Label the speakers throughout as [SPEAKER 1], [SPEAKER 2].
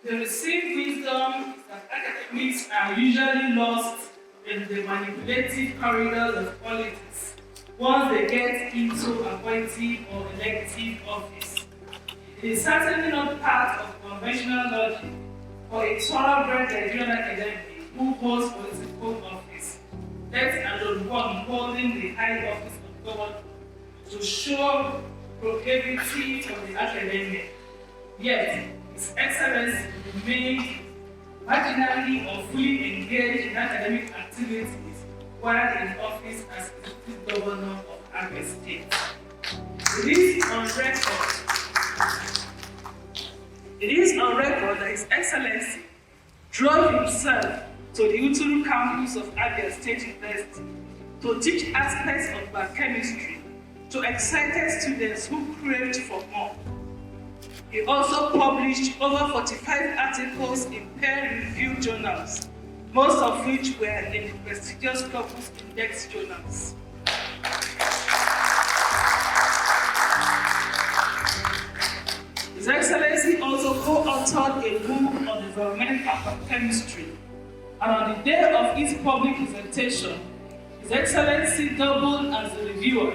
[SPEAKER 1] The received wisdom is that academics are usually lost in the manipulative corridors of politics once they get into appointive or elective office. It is certainly not part of conventional logic for a thoroughbred Nigerian academic who holds political office, let alone one holding the high office of government, to show proclivity for the academia. Yet, His Excellency remained marginally or fully engaged in academic activities while in office as Deputy Governor of Abia State. It is on record that His Excellency drove himself to the Uturu campus of Abia State University to teach aspects of biochemistry to excited students who craved for more. He also published over 45 articles in peer-reviewed journals, most of which were in the prestigious Corpus Index journals. His Excellency also co-authored a book on environmental chemistry, and on the day of his public presentation, His Excellency doubled as the reviewer,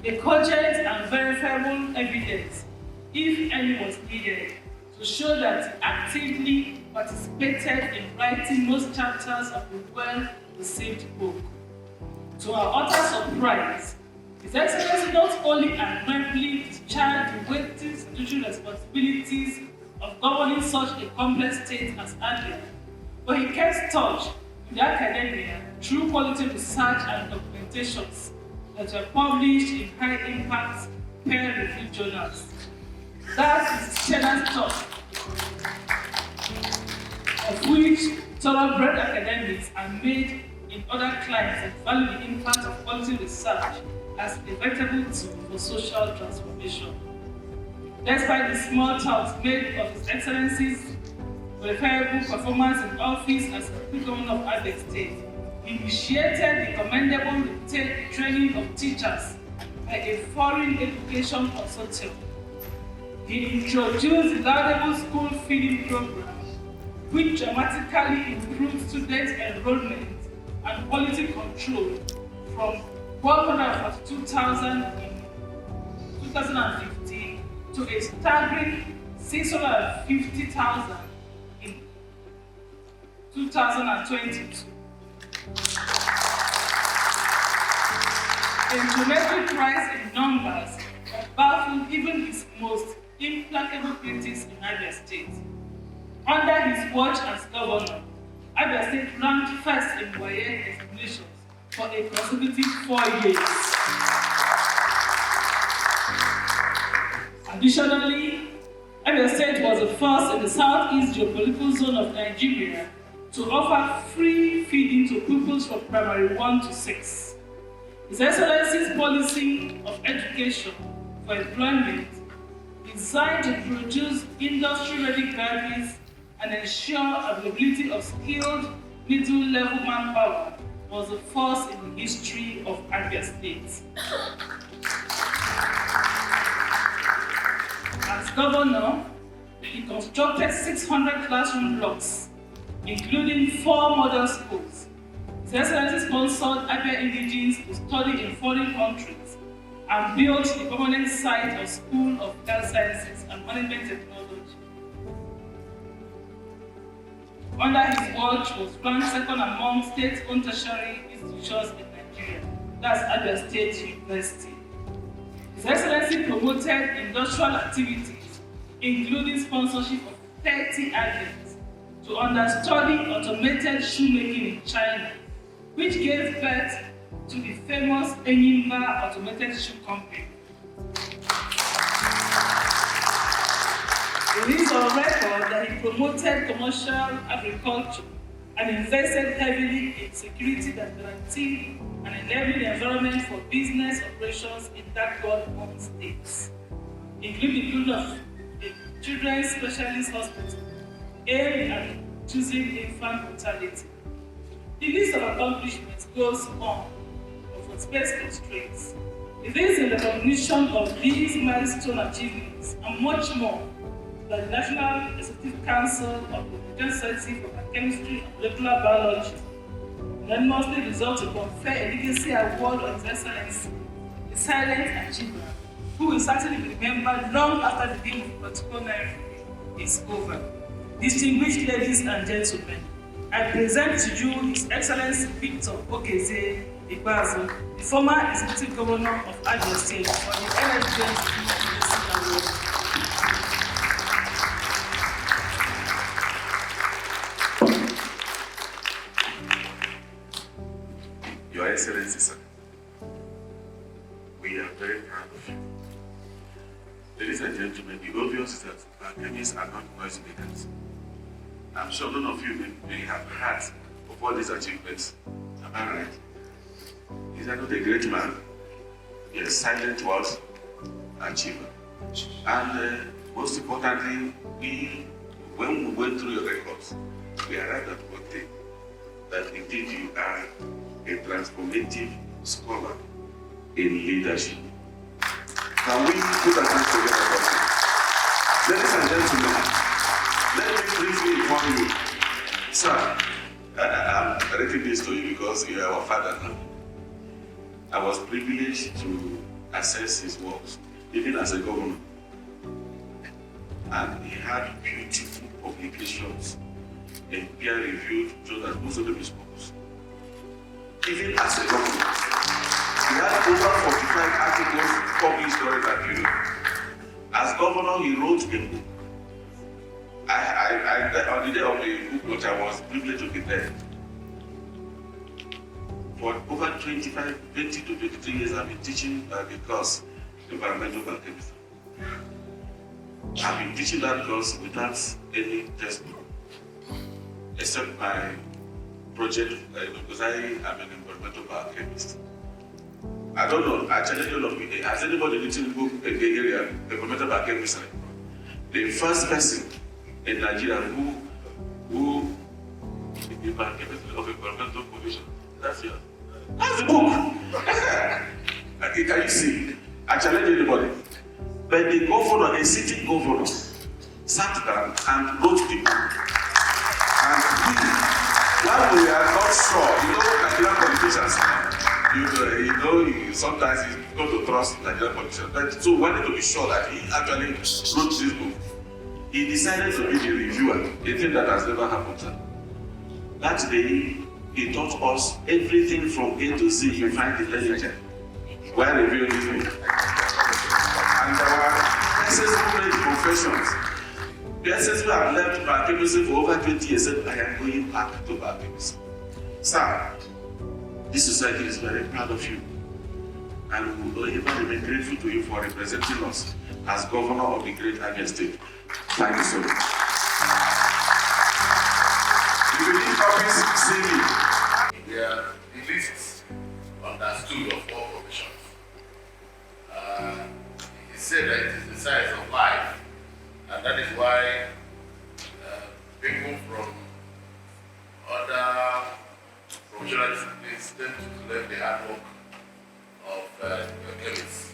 [SPEAKER 1] a cogent and verifiable evidence, if any was needed, to show that he actively participated in writing most chapters of the well-received book. To our utter surprise, His Excellency not only admirably discharged the weighty institutional responsibilities of governing such a complex state as Abia, but he kept touch with the academia through quality research and documentations that were published in high-impact peer-reviewed journals. That is his tenant touch, of which thoroughbred academics are made in other climes that value the impact of quality research as a veritable tool for social transformation. Despite the small talks made of His Excellency's verifiable performance in office as Deputy Governor of Abia State, he initiated the commendable training of teachers by a foreign education consortium. He introduced the laudable school feeding program, which dramatically improved student enrollment and quality control from 142,000 in 2015 to a staggering 650,000 in 2022. A geometric rise in numbers that baffled even his most implacable critics in Abia State. Under his watch as governor, Abia State ranked first in WAEC examinations for a consecutive 4 years. Additionally, Abia State was the first in the southeast geopolitical zone of Nigeria to offer free feeding to pupils from primary 1 to 6. His Excellency's policy of education for employment, designed to produce industry-ready graduates and ensure availability of skilled middle-level manpower, was the first in the history of Abia State. As governor, he constructed 600 classroom blocks, including 4 model schools. His Excellency sponsored Abia indigenes to study in foreign countries and built the permanent site of School of Health Sciences and Management Technology. Under his watch was ranked second among state-owned tertiary institutions in Nigeria, that's Abia State University. His Excellency promoted industrial activities, including sponsorship of 30 agents to understudy automated shoemaking in China, which gave birth to the famous Enyimba Automated Shoe Company. It is on record that he promoted commercial agriculture and invested heavily in security that guaranteed an enabling environment for business operations in that God-owned states, including the building of a children's specialist hospital aimed at choosing infant mortality. The list of accomplishments goes on, but for space constraints, it is in the recognition of these milestone achievements and much more by the National Executive Council of the Nigerian Society for Biochemistry and Molecular Biology, unanimously resolved to confer a legacy award on His Excellency, a silent achiever, who will certainly be remembered long after the day of particular is over. Distinguished ladies and gentlemen, I present to you His Excellency Victor Okezie Ikpeazu, the former Executive Governor of Abia State, for the NSBMB Legacy Award.
[SPEAKER 2] Your Excellency, sir, we are very proud of you. Ladies and gentlemen, the obvious is that biochemists are not noisemakers. I'm sure none of you may have heard of all these achievements. Am I right? He's not a great man. He is a silent was achiever. And most importantly, when we went through your records, we arrived at one thing, that indeed you are a transformative scholar in leadership. Can we put our hands together for you? Ladies and gentlemen, let me briefly inform you. Sir, I'm writing this to you because you are our father now. I was privileged to assess his works, even as a governor. And he had beautiful publications in peer-reviewed journals, most of them is books. Even as a governor, he had over 45 articles published during that period. As governor, he wrote a book. On the day of the book launch, I was privileged to be there. For over 20 to 23 years, I've been teaching the course, environmental biochemistry. I've been teaching that course without any textbook, except my project, because I am an environmental biochemist. I don't know, I challenge all of you. Has anybody written a book in the area, environmental biochemistry? The first person in Nigeria who the biochemistry of environmental pollution, that's yours. That's the book. Can you see? I challenge anybody. But the governor, a sitting governor, sat down and wrote the book. And while we are not sure, Nigerian politicians, sometimes you got to trust Nigerian politicians. But so we wanted to be sure that he actually wrote this book. He decided to be the reviewer, a thing that has never happened. That day, he taught us everything from A to Z you find in literature while reviewing this book. And there were persons who made confessions. Persons who have left biochemistry for over 20 years said, I am going back to biochemistry. Sir, this society is very proud of you. And we will ever remain grateful to you for representing us as governor of the great Abia State. Thank you so much. If you need copies, see me.
[SPEAKER 3] We are the least understood of all professions. It is said that it is the science of life, and that is why people from other professional disciplines tend to learn the hard work of chemists.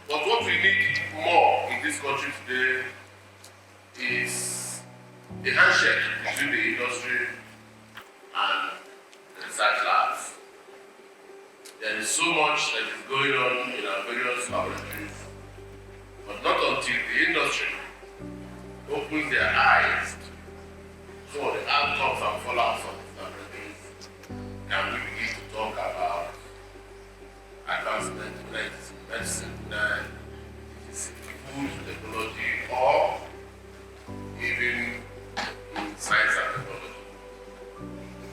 [SPEAKER 3] But what we need more in this country today is the handshake between the industry and the research labs. There is so much that is going on in our various laboratories, but not until the industry opens their eyes to some of the outcomes and fallouts of these laboratories can we begin to talk about advancement, whether it is in medicine, whether it is in food technology, or even in science and technology.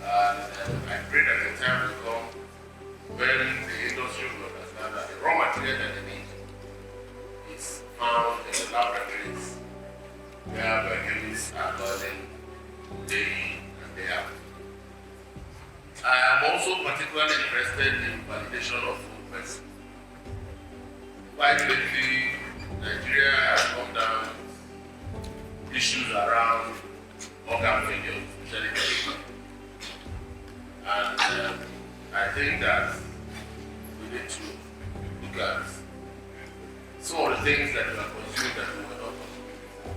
[SPEAKER 3] And I pray that the time will come when the industry will understand that the raw material that they need is found in the laboratories where biochemists are learning day in and day out. I am also particularly interested in validation of food medicine. Quite lately, Nigeria has come down with issues around organ failure, especially. And I think that we need to look at some of the things that we are consuming that we were not consuming before.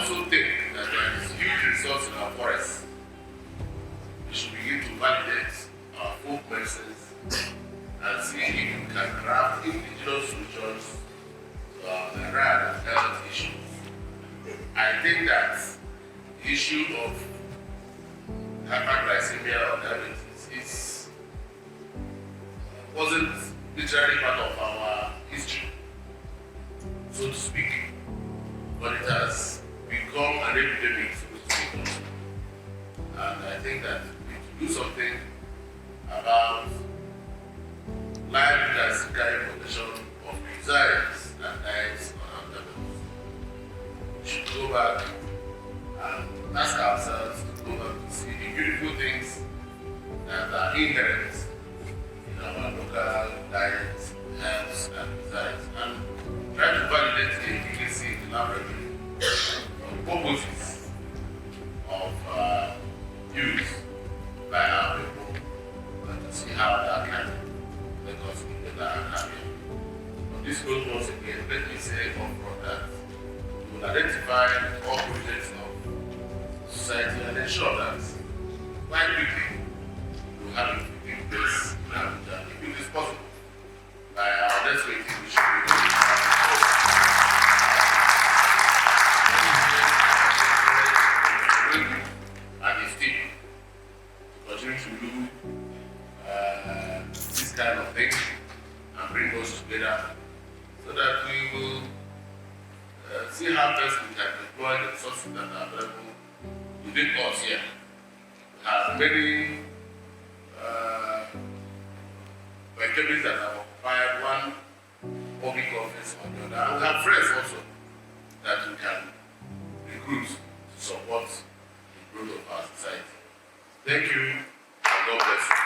[SPEAKER 3] also think that there is huge resource in our forests. We should begin to validate our folk medicines and see if we can craft indigenous solutions to our myriad of health issues. I think that the issue of hyperglycemia or diabetes wasn't literally part of our history, so to speak, but it has become an epidemic, so to speak. And I think that we need to do something about live classical information of desires and diets on our tables. We should go back and ask ourselves to go back to see the beautiful things that are inherent in our local diets, health, and desires, and try to validate the efficacy in the laboratory of purposes of use by our people, and to see how that can make us be better and happier. On this note, once again, let me say upfront that we will identify all projects of society and ensure that quite quickly we will have it in place in Abuja. If it is possible, by our next meeting, we should be able and his team to continue to do this kind of thing and bring us together so that we will see how best we can deploy the resources that are available within us here. We have many activities that have occupied one public office or the other. And we have friends also that we can recruit to support the growth of our society. Thank you, and God bless you.